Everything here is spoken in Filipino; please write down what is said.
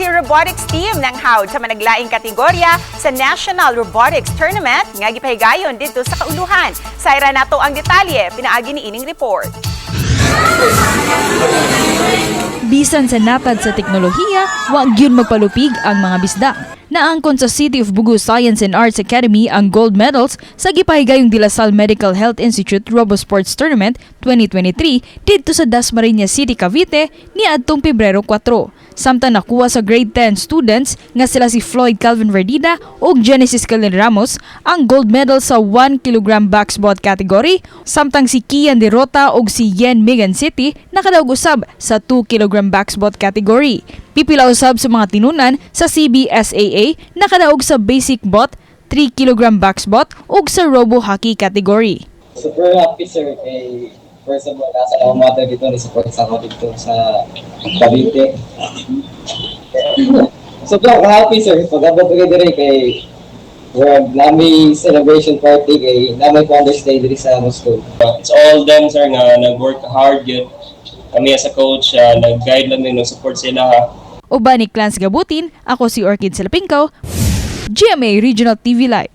City Robotics Team nanghawod sa managlahing kategorya sa National Robotics Tournament nga gipahigayon dito sa kaulohan. Sayra nato ang detalye, pinaagi ni ining report. Bisan sa natad sa teknolohiya, wag yun magpalupig ang mga bisda. Naangkon sa City of Bogo Science and Arts Academy ang gold medals sa gipahigayong Salle Medical Health Institute Robosports Tournament 2023 dito sa Dasmariñas City, Cavite ni adtong Pebrero 4. Samtang nakuha sa grade 10 students nga sila si Floyd Calvin Verdida ug Genesis Calin Ramos ang gold medal sa 1 kg backspot category, samtang si Kian De Rota ug si Yen Megan City nakadaog usab sa 2 kg backspot category. Pipila usab sa mga tinunan sa CBSAA nakadaog sa basic bot, 3 kg backspot ug sa robo hockey category. Super happy sir kay first of all nasa ako mother dito ni support sa ako dito sa Cavite. Sobrang happy sir pag-abot ko diri kay world nami celebration party kay nami ko understay diri sa school. It's all them sir nga nag-work hard yun. Kami as a coach, nag-guide lang din, support sila ha. Uban ni Clans Gabutin, ako si Orchid Salapingkaw, GMA Regional TV Live.